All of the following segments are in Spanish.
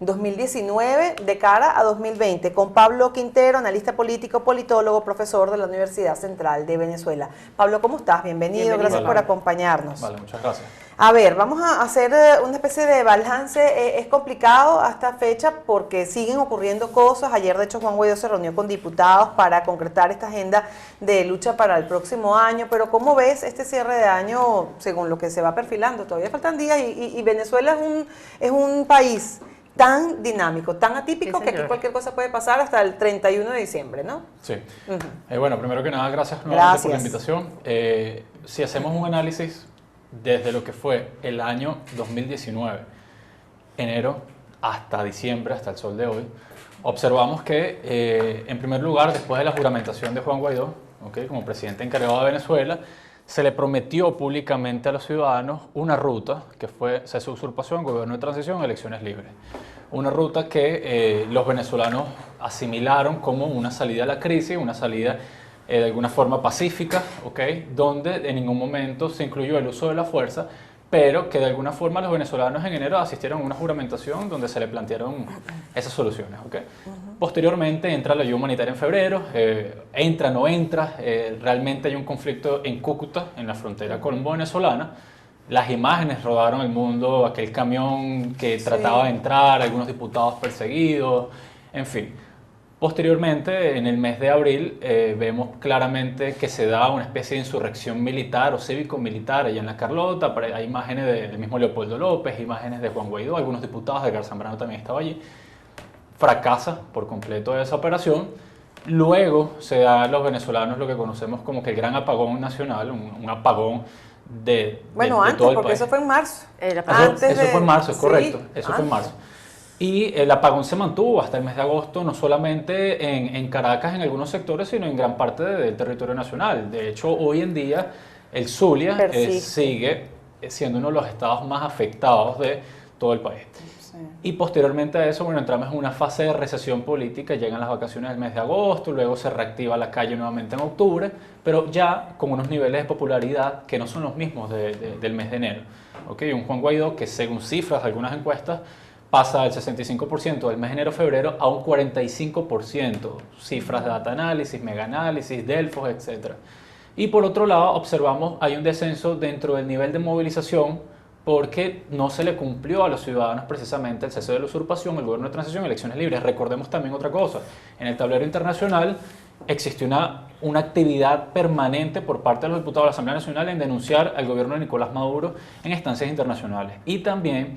2019 de cara a 2020 con Pablo Quintero, analista político, politólogo, profesor de la Universidad Central de Venezuela. Pablo, ¿cómo estás? Bienvenido, gracias por acompañarnos. Vale, muchas gracias. A ver, vamos a hacer una especie de balance. Es complicado hasta fecha porque siguen ocurriendo cosas. Ayer, de hecho, Juan Guaidó se reunió con diputados para concretar esta agenda de lucha para el próximo año. Pero ¿cómo ves este cierre de año según lo que se va perfilando? Todavía faltan días y Venezuela es un país tan dinámico, tan atípico, que aquí cualquier cosa puede pasar hasta el 31 de diciembre, ¿no? Sí. Bueno, primero que nada, gracias nuevamente por la invitación. Si hacemos un análisis desde lo que fue el año 2019, enero hasta diciembre, hasta el sol de hoy, observamos que, en primer lugar, después de la juramentación de Juan Guaidó, como presidente encargado de Venezuela, se le prometió públicamente a los ciudadanos una ruta que fue cese de usurpación, gobierno de transición, elecciones libres. Una ruta que los venezolanos asimilaron como una salida a la crisis, una salida de alguna forma pacífica, donde en ningún momento se incluyó el uso de la fuerza, pero que de alguna forma los venezolanos en enero asistieron a una juramentación donde se le plantearon esas soluciones. Posteriormente entra la ayuda humanitaria en febrero, entra, no entra, realmente hay un conflicto en Cúcuta, en la frontera colombo-venezolana. Las imágenes rodaron el mundo, aquel camión que trataba de entrar, algunos diputados perseguidos, en fin. Posteriormente, en el mes de abril, vemos claramente que se da una especie de insurrección militar o cívico-militar allá en La Carlota. Hay imágenes del mismo Leopoldo López, imágenes de Juan Guaidó, algunos diputados, Edgar Zambrano también estaba allí. Fracasa por completo esa operación. Luego se da a los venezolanos lo que conocemos como que el gran apagón nacional, un apagón de antes, todo el porque país. Eso fue en marzo. Eso fue en marzo, es correcto. Eso fue en Antes. marzo. Y el apagón se mantuvo hasta el mes de agosto, no solamente en Caracas, en algunos sectores, sino en gran parte del territorio nacional. De hecho, hoy en día el Zulia sigue siendo uno de los estados más afectados de todo el país. Sí. Y posteriormente a eso, entramos en una fase de recesión política, llegan las vacaciones del mes de agosto, luego se reactiva la calle nuevamente en octubre, pero ya con unos niveles de popularidad que no son los mismos del mes de enero. Un Juan Guaidó que, según cifras de algunas encuestas, pasa del 65% del mes de enero-febrero a un 45%, cifras de Data Análisis, Mega Análisis, Delfos, etc. Y por otro lado, observamos hay un descenso dentro del nivel de movilización porque no se le cumplió a los ciudadanos precisamente el cese de la usurpación, el gobierno de transición, elecciones libres. Recordemos también otra cosa, en el tablero internacional existe una actividad permanente por parte de los diputados de la Asamblea Nacional en denunciar al gobierno de Nicolás Maduro en instancias internacionales. Y también,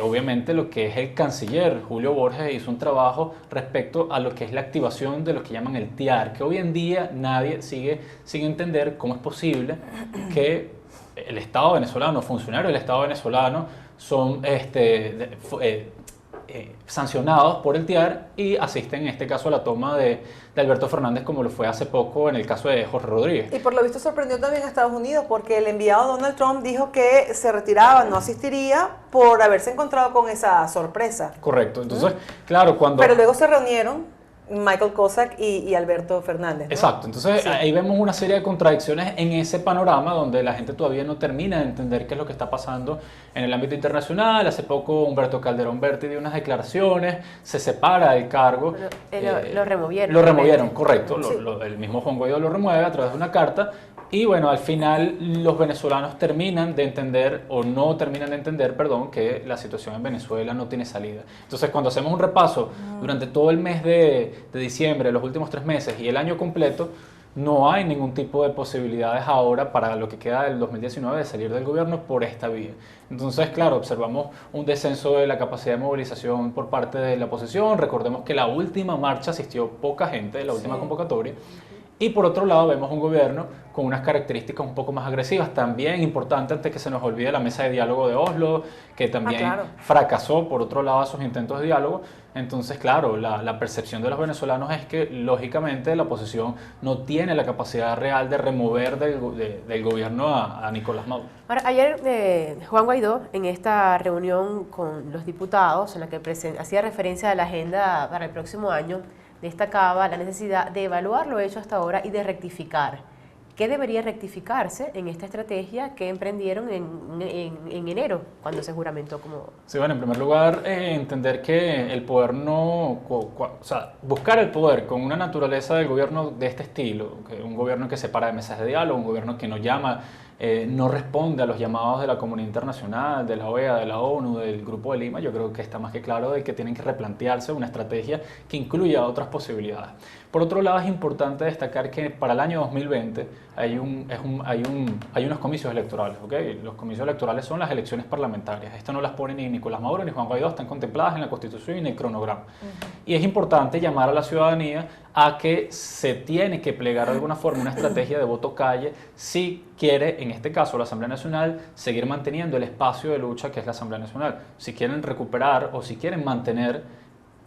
obviamente, lo que es el canciller Julio Borges hizo un trabajo respecto a lo que es la activación de lo que llaman el TIAR, que hoy en día nadie sigue sin entender cómo es posible que el Estado venezolano, funcionarios del Estado venezolano, son sancionados por el TIAR y asisten en este caso a la toma de Alberto Fernández, como lo fue hace poco en el caso de Jorge Rodríguez. Y por lo visto sorprendió también a Estados Unidos porque el enviado Donald Trump dijo que se retiraba, no asistiría por haberse encontrado con esa sorpresa. Correcto, entonces, claro, cuando... Pero luego se reunieron Michael Cossack y Alberto Fernández, ¿no? Exacto, entonces ahí vemos una serie de contradicciones en ese panorama donde la gente todavía no termina de entender qué es lo que está pasando en el ámbito internacional. Hace poco Humberto Calderón Berti dio unas declaraciones, se separa del cargo. Lo removieron. Lo removieron, correcto. El mismo Juan Guaidó lo remueve a través de una carta. Y bueno, al final los venezolanos terminan de entender, o no terminan de entender, perdón, que la situación en Venezuela no tiene salida. Entonces, cuando hacemos un repaso durante todo el mes de diciembre, los últimos 3 meses y el año completo, no hay ningún tipo de posibilidades ahora para lo que queda del 2019 de salir del gobierno por esta vía. Entonces, claro, observamos un descenso de la capacidad de movilización por parte de la oposición. Recordemos que la última marcha asistió poca gente, la última convocatoria. Y por otro lado vemos un gobierno con unas características un poco más agresivas. También importante, antes que se nos olvide, la mesa de diálogo de Oslo, que también fracasó por otro lado sus intentos de diálogo. Entonces, claro, la percepción de los venezolanos es que, lógicamente, la oposición no tiene la capacidad real de remover del gobierno a Nicolás Maduro. Ahora, ayer Juan Guaidó, en esta reunión con los diputados, en la que hacía referencia a la agenda para el próximo año, destacaba la necesidad de evaluar lo hecho hasta ahora y de rectificar. ¿Qué debería rectificarse en esta estrategia que emprendieron en enero, cuando se juramentó como...? Sí, bueno, en primer lugar, entender que el poder no... O sea, buscar el poder con una naturaleza del gobierno de este estilo, un gobierno que se para de mesas de diálogo, un gobierno que no llama, no responde a los llamados de la comunidad internacional, de la OEA, de la ONU, del Grupo de Lima, yo creo que está más que claro de que tienen que replantearse una estrategia que incluya otras posibilidades. Por otro lado, es importante destacar que para el año 2020 hay unos comicios electorales, ¿ok? Los comicios electorales son las elecciones parlamentarias. Esto no las pone ni Nicolás Maduro ni Juan Guaidó, están contempladas en la Constitución y en el cronograma. Y es importante llamar a la ciudadanía a que se tiene que plegar de alguna forma una estrategia de voto calle si quiere, en este caso la Asamblea Nacional, seguir manteniendo el espacio de lucha que es la Asamblea Nacional, si quieren recuperar o si quieren mantener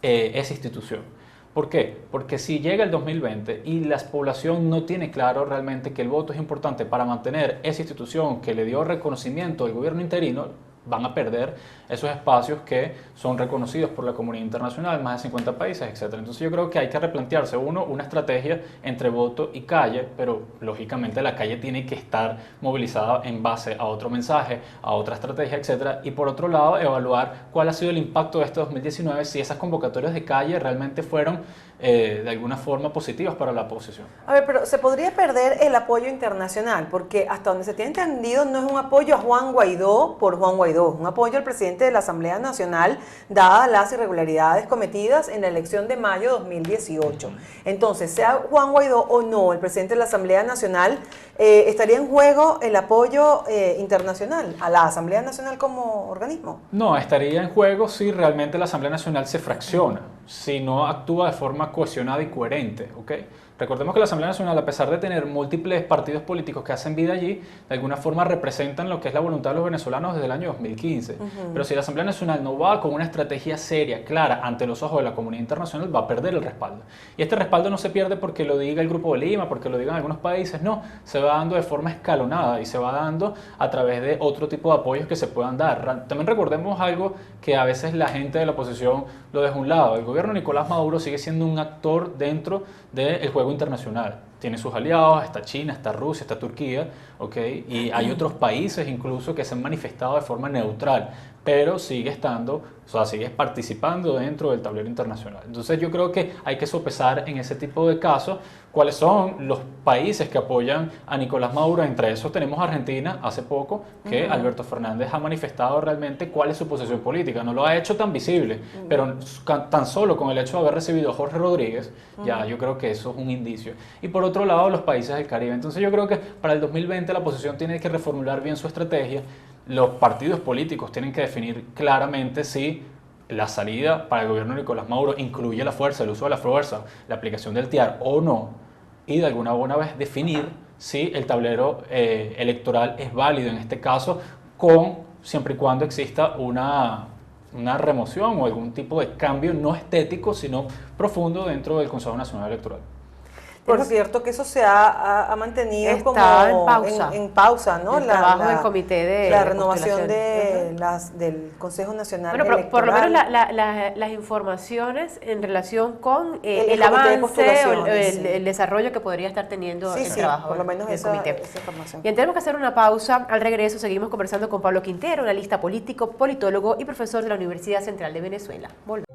esa institución. ¿Por qué? Porque si llega el 2020 y la población no tiene claro realmente que el voto es importante para mantener esa institución que le dio reconocimiento al gobierno interino, van a perder esos espacios que son reconocidos por la comunidad internacional, más de 50 países, etc. Entonces yo creo que hay que replantearse, una estrategia entre voto y calle, pero lógicamente la calle tiene que estar movilizada en base a otro mensaje, a otra estrategia, etc. Y por otro lado, evaluar cuál ha sido el impacto de este 2019, si esas convocatorias de calle realmente fueron de alguna forma positivas para la oposición. A ver, pero se podría perder el apoyo internacional, porque hasta donde se tiene entendido no es un apoyo a Juan Guaidó por Juan Guaidó, es un apoyo al presidente de la Asamblea Nacional, dadas las irregularidades cometidas en la elección de mayo de 2018. Entonces, sea Juan Guaidó o no el presidente de la Asamblea Nacional, ¿estaría en juego el apoyo internacional a la Asamblea Nacional como organismo? No, estaría en juego si realmente la Asamblea Nacional se fracciona, si no actúa de forma cohesionada y coherente, ¿ok? Recordemos que la Asamblea Nacional, a pesar de tener múltiples partidos políticos que hacen vida allí, de alguna forma representan lo que es la voluntad de los venezolanos desde el año 2015. Pero si la Asamblea Nacional no va con una estrategia seria, clara, ante los ojos de la comunidad internacional, va a perder el respaldo. Y este respaldo no se pierde porque lo diga el Grupo de Lima, porque lo digan algunos países, no. Se va dando de forma escalonada y se va dando a través de otro tipo de apoyos que se puedan dar. También recordemos algo que a veces la gente de la oposición lo deja a un lado. El gobierno de Nicolás Maduro sigue siendo un actor dentro del juego internacional. Tiene sus aliados, está China, está Rusia, está Turquía, ¿ok? Y hay otros países incluso que se han manifestado de forma neutral, pero sigue estando, o sea, sigue participando dentro del tablero internacional. Entonces yo creo que hay que sopesar en ese tipo de casos cuáles son los países que apoyan a Nicolás Maduro. Entre esos tenemos a Argentina hace poco, que Alberto Fernández ha manifestado realmente cuál es su posición política. No lo ha hecho tan visible, pero tan solo con el hecho de haber recibido a Jorge Rodríguez, ya yo creo que eso es un indicio. Y por otro lado, los países del Caribe. Entonces yo creo que para el 2020 la oposición tiene que reformular bien su estrategia. Los partidos políticos tienen que definir claramente si la salida para el gobierno de Nicolás Maduro incluye la fuerza, el uso de la fuerza, la aplicación del TIAR o no, y de alguna buena vez definir si el tablero electoral es válido en este caso, siempre y cuando exista una remoción o algún tipo de cambio no estético, sino profundo dentro del Consejo Nacional Electoral. Por cierto, que eso se ha mantenido Está como en pausa. ¿no? El trabajo del comité de la renovación postulación. del Consejo Nacional Bueno, Electoral. por lo menos las informaciones en relación con el comité de avance o postulaciones, sí. el desarrollo que podría estar teniendo el trabajo por lo menos del comité. esa información. Bien, tenemos que hacer una pausa. Al regreso seguimos conversando con Pablo Quintero, analista político, politólogo y profesor de la Universidad Central de Venezuela. Volvemos.